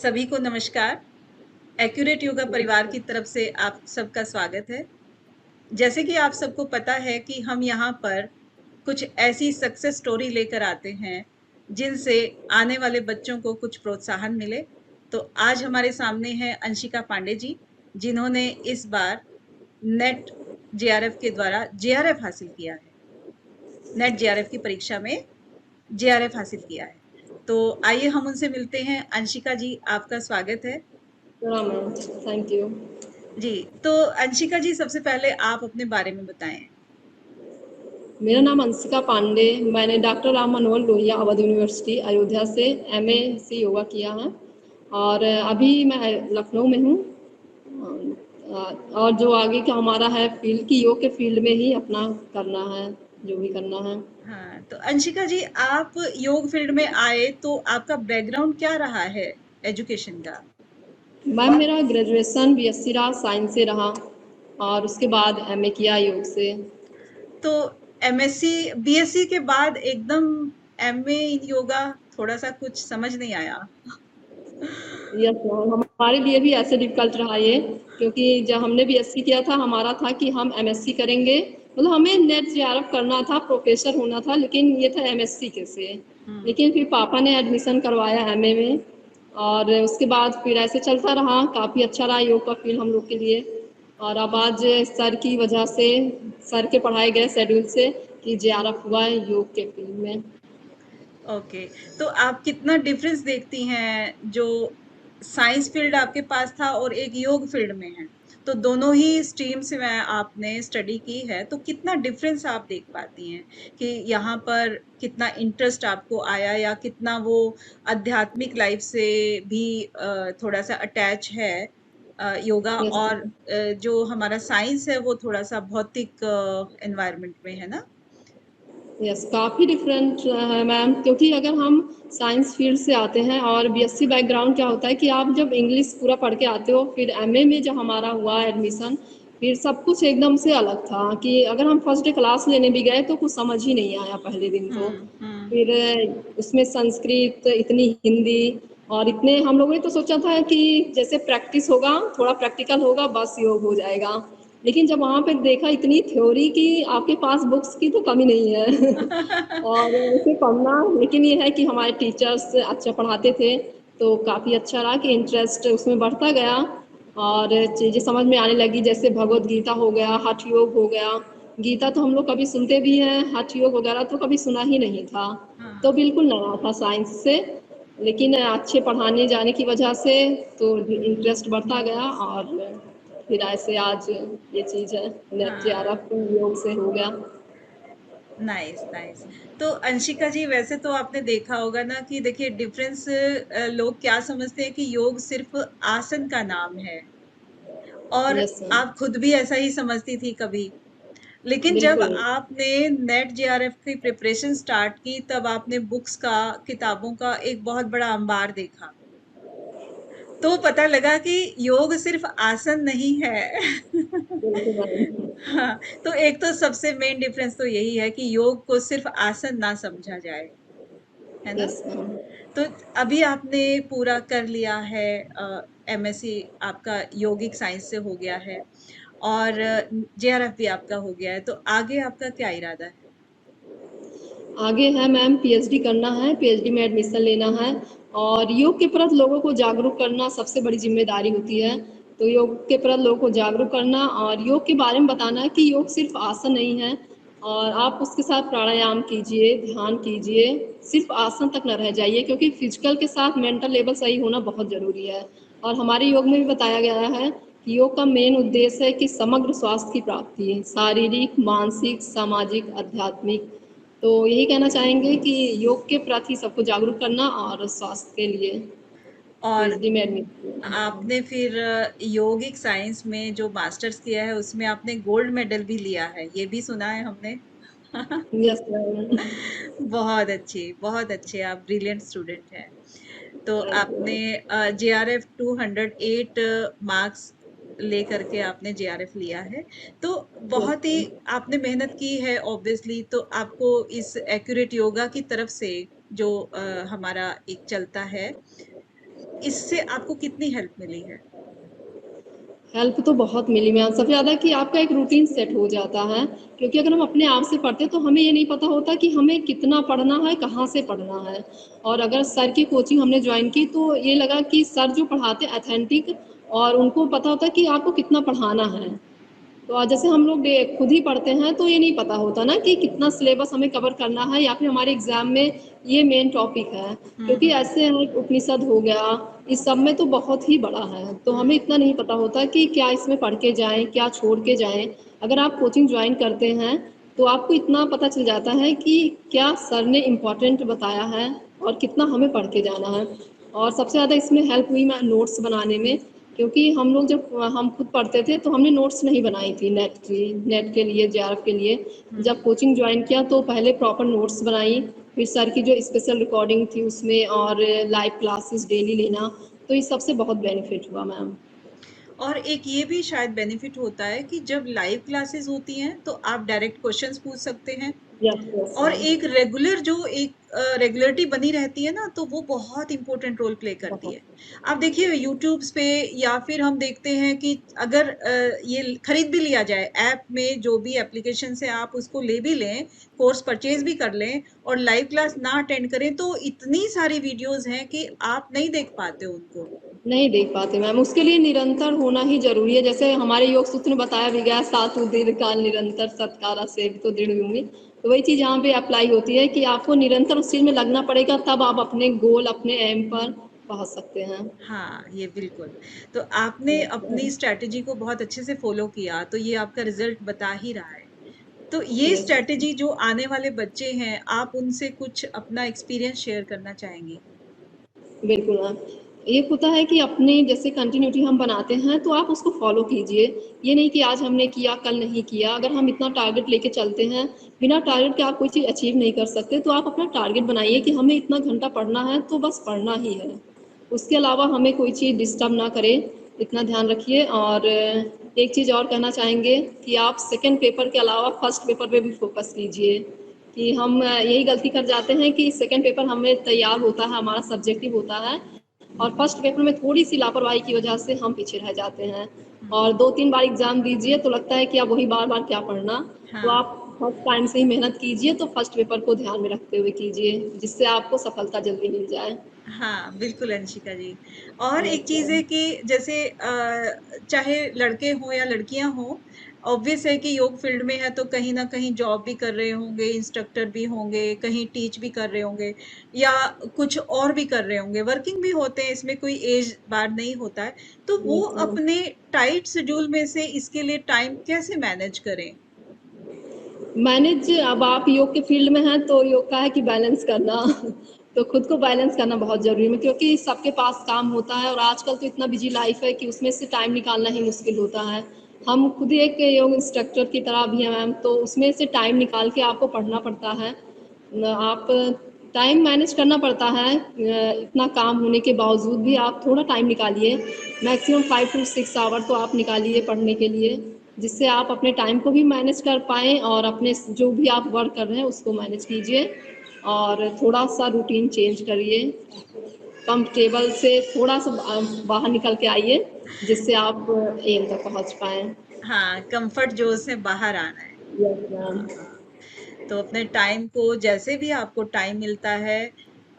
सभी को नमस्कार। एक्यूरेट योगा परिवार की तरफ से आप सबका स्वागत है। जैसे कि आप सबको पता है कि हम यहाँ पर कुछ ऐसी सक्सेस स्टोरी लेकर आते हैं जिनसे आने वाले बच्चों को कुछ प्रोत्साहन मिले। तो आज हमारे सामने हैं अंशिका पांडे जी, जिन्होंने इस बार नेट जेआरएफ के द्वारा जेआरएफ हासिल किया है। नेट जेआरएफ की परीक्षा में जेआरएफ हासिल किया है। तो आइए हम उनसे मिलते हैं। अंशिका जी, आपका स्वागत है। हाँ मैम, थैंक यू। जी, तो अंशिका जी, सबसे पहले आप अपने बारे में बताएं। मेरा नाम अंशिका पांडे। मैंने डॉक्टर राम मनोहर लोहिया अवध यूनिवर्सिटी अयोध्या से MA योगा किया है और अभी मैं लखनऊ में हूँ। और जो आगे का हमारा है फील्ड की योग के फील्ड में ही अपना करना है, जो भी करना है। हाँ, तो अंशिका जी, आप योग फील्ड में आए तो आपका बैकग्राउंड क्या रहा है एजुकेशन का? मैम मेरा ग्रेजुएशन BSc रहा, साइंस से रहा और उसके बाद MA किया योग से। तो एमएससी बीएससी के बाद एकदम एमए इन योगा, थोड़ा सा कुछ समझ नहीं आया। यस मैम, हमारे लिए भी ऐसे डिफिकल्ट रहा ये, क्योंकि जब हमने BSc किया था हमारा था कि हम MSc करेंगे। मतलब हमें नेट JRF करना था, प्रोफेसर होना था, लेकिन ये था MSc के से। हम्म। लेकिन फिर पापा ने एडमिशन करवाया MA में और उसके बाद फिर ऐसे चलता रहा। काफ़ी अच्छा रहा योग का फील्ड हम लोग के लिए। और अब आज सर की वजह से, सर के पढ़ाए गए शेड्यूल से कि JRF हुआ है योग के फील्ड में। ओके, तो आप कितना डिफरेंस देखती हैं जो साइंस फील्ड आपके पास था और एक योग फील्ड में है? तो दोनों ही स्ट्रीम से मैं आपने स्टडी की है, तो कितना डिफरेंस आप देख पाती हैं कि यहाँ पर कितना इंटरेस्ट आपको आया या कितना वो आध्यात्मिक लाइफ से भी थोड़ा सा अटैच है योगा, यस और जो हमारा साइंस है वो थोड़ा सा भौतिक एनवायरनमेंट में है ना? यस, काफ़ी डिफरेंट है मैम, क्योंकि अगर हम साइंस फील्ड से आते हैं और BSc बैकग्राउंड क्या होता है कि आप जब इंग्लिश पूरा पढ़ के आते हो, फिर MA में जब हमारा हुआ एडमिशन, फिर सब कुछ एकदम से अलग था कि अगर हम फर्स्ट डे क्लास लेने भी गए तो कुछ समझ ही नहीं आया पहले दिन तो। हम्म। फिर उसमें संस्कृत, इतनी हिंदी, और इतने हम लोगों ने तो सोचा था कि जैसे प्रैक्टिस होगा, थोड़ा प्रैक्टिकल होगा, बस योग हो जाएगा। लेकिन जब वहाँ पे देखा इतनी थ्योरी कि आपके पास बुक्स की तो कमी नहीं है और उसे पढ़ना। लेकिन ये है कि हमारे टीचर्स अच्छा पढ़ाते थे, तो काफ़ी अच्छा रहा कि इंटरेस्ट उसमें बढ़ता गया और चीज़ें समझ में आने लगी। जैसे भगवत गीता हो गया, हठ योग हो गया। गीता तो हम लोग कभी सुनते भी हैं, हठ योग वगैरह तो कभी सुना ही नहीं था। तो हाँ। बिल्कुल नया था साइंस से, लेकिन अच्छे पढ़ाने जाने की वजह से तो इंटरेस्ट बढ़ता गया और फिर ऐसे आज ये चीज़ है, नेट हाँ। JRF योग से हो गया। Nice nice. तो अंशिका जी, वैसे तो आपने देखा होगा ना कि देखिए डिफरेंस, लोग क्या समझते हैं कि योग सिर्फ आसन का नाम है, और यस सर, आप खुद भी ऐसा ही समझती थी कभी। लेकिन जब बिल्कुल। आपने नेट जेआरएफ की प्रिपरेशन स्टार्ट की, तब आपने बुक्स का, किताबों का एक बहुत बड़ा अंबार देखा, तो पता लगा कि योग सिर्फ आसन नहीं है। बिल्कुल मैम। हाँ, तो एक तो सबसे मेन डिफरेंस तो यही है कि योग को सिर्फ आसन ना समझा जाए, है ना? Yes ma'am. तो अभी आपने पूरा कर लिया है, एमएससी आपका योगिक साइंस से हो गया है, और जेआरएफ भी आपका हो गया है, तो आगे आपका क्या इरादा है? आगे है मैम, PhD करना है, PhD में एडमिशन लेना है और योग के प्रति लोगों को जागरूक करना सबसे बड़ी जिम्मेदारी होती है। तो योग के प्रति लोगों को जागरूक करना और योग के बारे में बताना कि योग सिर्फ आसन नहीं है, और आप उसके साथ प्राणायाम कीजिए, ध्यान कीजिए। सिर्फ आसन तक न रह जाइए, क्योंकि फिजिकल के साथ मेंटल लेवल सही होना बहुत ज़रूरी है। और हमारे योग में भी बताया गया है कि योग का मेन उद्देश्य है कि समग्र स्वास्थ्य की प्राप्ति, शारीरिक, मानसिक, सामाजिक, आध्यात्मिक। तो यही कहना चाहेंगे कि योग के प्रति सबको जागरूक करना और स्वास्थ्य के लिए और PhD में एडमिशन। आपने फिर योगिक साइंस में जो मास्टर्स किया है उसमें आपने गोल्ड मेडल भी लिया है, ये भी सुना है हमने। Yes ma'am. बहुत अच्छे, आप ब्रिलियंट स्टूडेंट हैं। तो थैंक आपने यू। जेआरएफ 208 मार्क्स लेकर के आपने जेआरएफ लिया है, तो यस बहुत ही मैम। आपने मेहनत की है ऑब्वियसली। तो आपको इस एक्यूरेट योगा की तरफ से जो हमारा एक चलता है इससे आपको कितनी हेल्प मिली है? हेल्प तो बहुत मिली मैम। सबसे ज़्यादा कि आपका एक रूटीन सेट हो जाता है, क्योंकि अगर हम अपने आप से पढ़ते तो हमें ये नहीं पता होता कि हमें कितना पढ़ना है, कहाँ से पढ़ना है। और अगर सर की कोचिंग हमने ज्वाइन की तो ये लगा कि सर जो पढ़ाते ऑथेंटिक, और उनको पता होता है कि आपको कितना पढ़ाना है। तो जैसे हम लोग खुद ही पढ़ते हैं तो ये नहीं पता होता ना कि कितना सिलेबस हमें कवर करना है, या फिर हमारे एग्जाम में ये मेन टॉपिक है। क्योंकि हम्म। ऐसे हैं, उपनिषद हो गया, इस सब में तो बहुत ही बड़ा है, तो हमें इतना नहीं पता होता कि क्या इसमें पढ़ के जाएं, क्या छोड़ के जाएं। अगर आप कोचिंग ज्वाइन करते हैं तो आपको इतना पता चल जाता है कि क्या सर ने इम्पोर्टेंट बताया है और कितना हमें पढ़ के जाना है। और सबसे ज़्यादा इसमें हेल्प हुई मैं नोट्स बनाने में, क्योंकि हम लोग जब हम खुद पढ़ते थे तो हमने नोट्स नहीं बनाई थी नेट के लिए, जेआरएफ के लिए। जब कोचिंग ज्वाइन किया तो पहले प्रॉपर नोट्स बनाई, फिर सर की जो स्पेशल रिकॉर्डिंग थी उसमें, और लाइव क्लासेस डेली लेना, तो इस सबसे बहुत बेनिफिट हुआ मैम। और एक ये भी शायद बेनिफिट होता है कि जब लाइव क्लासेस होती हैं तो आप डायरेक्ट क्वेश्चंस पूछ सकते हैं, यस यस और मैम। एक रेगुलर जो एक रेगुलरिटी बनी रहती है ना, तो वो बहुत इंपॉर्टेंट रोल प्ले करती बहुत। है। आप देखिए यूट्यूब्स पे, या फिर हम देखते हैं कि अगर ये खरीद भी लिया जाए ऐप में, जो भी एप्लीकेशन से आप उसको ले भी लें, कोर्स परचेज भी कर लें, और लाइव क्लास ना अटेंड करें तो इतनी सारी वीडियोस हैं कि आप नहीं देख पाते उनको। नहीं देख पाते मैम, उसके लिए निरंतर होना ही जरूरी है। जैसे हमारे योग सूत्र में बताया भी गया, सातु दीर्घ काल निरंतर सत्कारा से तो दृढ़ होंगे। तो वही चीज़ यहाँ पे अप्लाई होती है कि आपको निरंतर उस चीज़ में लगना पड़ेगा, तब आप अपने गोल, अपने एम पर पहुंच सकते हैं। हाँ, ये बिल्कुल। तो आपने अपनी स्ट्रैटेजी को बहुत अच्छे से फ़ॉलो किया, तो ये आपका रिज़ल्ट बता ही रहा है। तो ये यस स्ट्रैटेजी जो आने वाले बच्चे हैं, आप उनसे कुछ अपना एक्सपीरियंस शेयर करना चाहेंगी? बिल्कुल मैम। एक होता है कि अपने जैसे कंटिन्यूटी हम बनाते हैं तो आप उसको फॉलो कीजिए। ये नहीं कि आज हमने किया कल नहीं किया। अगर हम इतना टारगेट लेके चलते हैं, बिना टारगेट के आप कोई चीज़ अचीव नहीं कर सकते, तो आप अपना टारगेट बनाइए कि हमें इतना घंटा पढ़ना है तो बस पढ़ना ही है। उसके अलावा हमें कोई चीज़ डिस्टर्ब ना करे, इतना ध्यान रखिए। और एक चीज़ और कहना चाहेंगे कि आप सेकेंड पेपर के अलावा फर्स्ट पेपर पे भी फोकस कीजिए। कि हम यही गलती कर जाते हैं कि सेकंड पेपर हमें तैयार होता है, हमारा सब्जेक्टिव होता है, और फर्स्ट पेपर में थोड़ी सी लापरवाही की वजह से हम पीछे रह जाते हैं। हुँ, और 2-3 बार एग्ज़ाम दीजिए तो लगता है कि अब वही बार-बार क्या पढ़ना। तो हाँ। आप फर्स्ट टाइम से ही मेहनत कीजिए, तो फर्स्ट पेपर को ध्यान में रखते हुए कीजिए, जिससे आपको सफलता जल्दी मिल जाए। हाँ, बिल्कुल अंशिका जी। और एक यस चीज़ मैम। है कि जैसे चाहे लड़के हों या लड़कियाँ हों, ऑब्वियस है कि योग फील्ड में है तो कहीं न कहीं जॉब भी कर रहे होंगे, इंस्ट्रक्टर भी होंगे, कहीं टीच भी कर रहे होंगे, या कुछ और भी कर रहे होंगे, वर्किंग भी होते हैं, इसमें कोई एज बार नहीं होता है। तो वो यस मैम। अपने टाइट शेड्यूल में से इसके लिए टाइम कैसे मैनेज करें? मैनेज, अब आप योग के फील्ड में हैं तो योग का है कि बैलेंस करना तो खुद को बैलेंस करना बहुत ज़रूरी है, क्योंकि सबके पास काम होता है और आजकल तो इतना बिजी लाइफ है कि उसमें से टाइम निकालना ही मुश्किल होता है। हम खुद ही एक योग इंस्ट्रक्टर की तरह भी हैं मैम, तो उसमें से टाइम निकाल के आपको पढ़ना पड़ता है। आप टाइम मैनेज करना पड़ता है। इतना काम होने के बावजूद भी आप थोड़ा टाइम निकालिए, मैक्सिमम 5 to 6 आवर तो आप निकालिए पढ़ने के लिए, जिससे आप अपने टाइम को भी मैनेज कर पाएँ और अपने जो भी आप वर्क कर रहे हैं उसको मैनेज कीजिए। और थोड़ा सा रूटीन चेंज करिए, कंफर्टेबल से थोड़ा सा बाहर निकल के आइए, जिससे आप एम तक पहुंच पाएँ। हाँ, कम्फर्ट ज़ोन से बाहर आना है। Yes ma'am. हाँ। तो अपने टाइम को जैसे भी आपको टाइम मिलता है,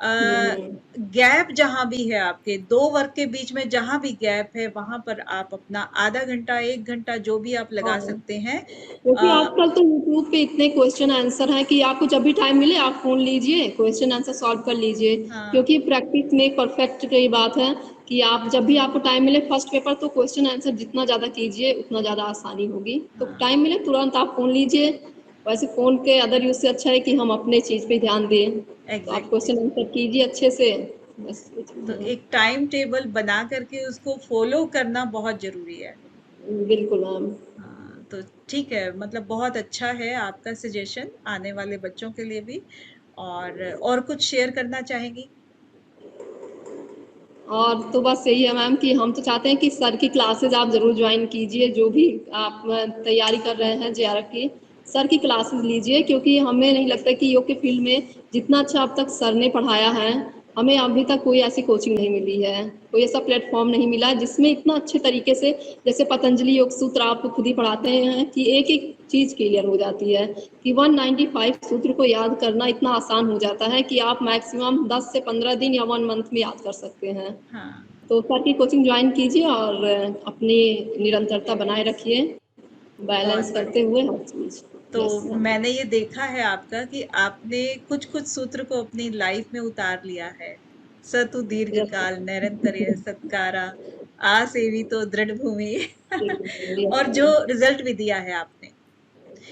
गैप जहां भी है आपके दो वर्क के बीच में, जहां भी गैप है वहां पर आप अपना आधा घंटा 1 घंटा जो भी आप लगा हाँ, सकते हैं। क्योंकि आ, आजकल तो यूट्यूब पे इतने क्वेश्चन आंसर हैं कि आपको जब भी टाइम मिले आप फ़ोन लीजिए, क्वेश्चन आंसर सॉल्व कर लीजिए। हाँ, क्योंकि प्रैक्टिस में परफेक्ट की बात है कि आप जब भी आपको टाइम मिले फर्स्ट पेपर तो क्वेश्चन आंसर जितना ज़्यादा कीजिए उतना ज़्यादा आसानी होगी। तो हाँ, टाइम मिले तुरंत आप फ़ोन लीजिए। वैसे फ़ोन के अदर यूज़ से अच्छा है कि हम अपने चीज़ पे ध्यान दें। तो आप एग्जैक्टली। क्वेश्चन आंसर कीजिए अच्छे से, बस ये चीज़ तो है। एक टाइम टेबल बना करके उसको फॉलो करना बहुत जरूरी है। बिल्कुल मैम। हाँ, तो ठीक है, मतलब बहुत अच्छा है आपका सजेशन आने वाले बच्चों के लिए भी। और कुछ शेयर करना चाहेंगी? और तो बस यही है मैम कि हम तो चाहते हैं कि सर की क्लासेस आप ज़रूर ज्वाइन कीजिए, जो भी आप तैयारी कर रहे हैं जेआरएफ की, सर की क्लासेस लीजिए। क्योंकि हमें नहीं लगता कि योग के फील्ड में जितना अच्छा अब तक सर ने पढ़ाया है हमें अभी तक कोई ऐसी कोचिंग नहीं मिली है, कोई ऐसा प्लेटफॉर्म नहीं मिला है जिसमें इतना अच्छे तरीके से, जैसे पतंजलि योग सूत्र आपको खुद ही पढ़ाते हैं कि एक एक चीज क्लियर हो जाती है, कि 195 सूत्र को याद करना इतना आसान हो जाता है कि आप मैक्सिमम 10 से 15 दिन या 1 मंथ में याद कर सकते हैं। हाँ, तो सर की कोचिंग ज्वाइन कीजिए और अपनी निरंतरता बनाए रखिए, बहुत बैलेंस करते बढ़िया। हुए हर चीज। तो यस मैम। मैंने ये देखा है आपका कि आपने कुछ-कुछ सूत्र को अपनी लाइफ में उतार लिया है। सतु यस दीर्घकाल निरंतर्य सत्कारा आसेवितो दृढ़ भूमि यस और जो मैम। रिजल्ट भी दिया है आपने।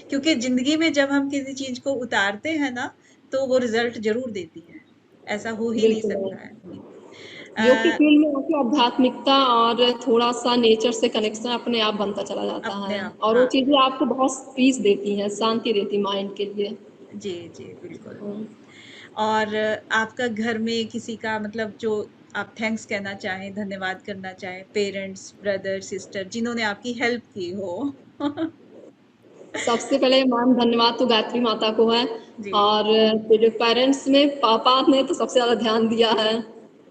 क्योंकि ज़िंदगी में जब हम किसी चीज़ को उतारते हैं ना, तो वो रिजल्ट ज़रूर देती है। ऐसा हो ही नहीं बिल्कुल सकता है। मैम। योग की अ, फील्ड में आके आध्यात्मिकता और थोड़ा-सा नेचर से कनेक्शन अपने आप बनता चला जाता अपने है, आप और वो हाँ, चीज़ें आपको बहुत पीस देती हैं, शांति देती है माइंड के लिए। जी, जी, बिल्कुल। हुँ। और आपका घर में किसी का मतलब जो आप थैंक्स कहना चाहें, धन्यवाद करना चाहें, पेरेंट्स, ब्रदर, सिस्टर जिन्होंने आपकी हेल्प की हो? सबसे पहले मैम धन्यवाद तो गायत्री माता को है, जी, और फिर पेरेंट्स में पापा ने तो सबसे ज़्यादा ध्यान दिया है।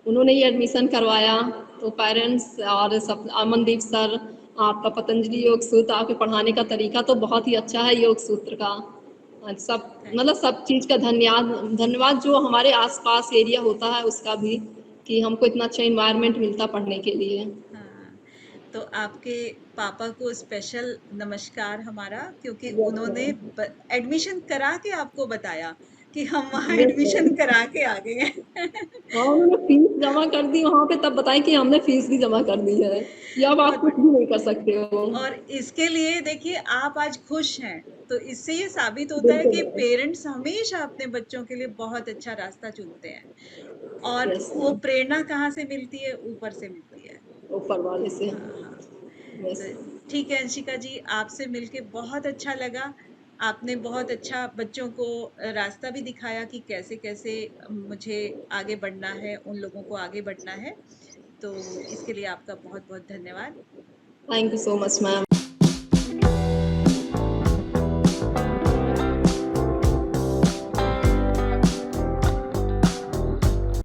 उन्होंने ही एडमिशन करवाया, तो पेरेंट्स और सब, अमनदीप सर, आपका पतंजलि योग सूत्र, आपके पढ़ाने का तरीका तो बहुत ही अच्छा है योग सूत्र का। सब थैंक मतलब सब चीज़ का धन्यवाद जो हमारे आस-पास एरिया होता है उसका भी, कि हमको इतना अच्छा एनवायरनमेंट मिलता पढ़ने के लिए। हाँ, तो आपके पापा को स्पेशल नमस्कार हमारा क्योंकि यस उन्होंने मैम। एडमिशन करा के आपको बताया कि हम वहाँ यस एडमिशन मैम। करा के आ गए हैं। हाँ, उन्होंने फीस जमा कर दी वहाँ पे, तब बताई कि हमने फीस भी जमा कर दी है, कि अब आप बहुत कुछ बढ़िया। भी नहीं कर सकते हो। और इसके लिए देखिए आप आज खुश हैं, तो इससे ये साबित होता है बिल्कुल कि मैम। पेरेंट्स हमेशा अपने बच्चों के लिए बहुत अच्छा रास्ता चुनते हैं और यस वो मैम। प्रेरणा कहाँ से मिलती है? ऊपर से मिलती है। ऊपर वाले से। हाँ, हाँ। यस। तो ठीक है अंशिका जी, आपसे मिलके बहुत अच्छा लगा। आपने बहुत अच्छा बच्चों को रास्ता भी दिखाया कि कैसे-कैसे मुझे आगे बढ़ना है, उन लोगों को आगे बढ़ना है। तो इसके लिए आपका बहुत-बहुत धन्यवाद। Thank you so much ma'am.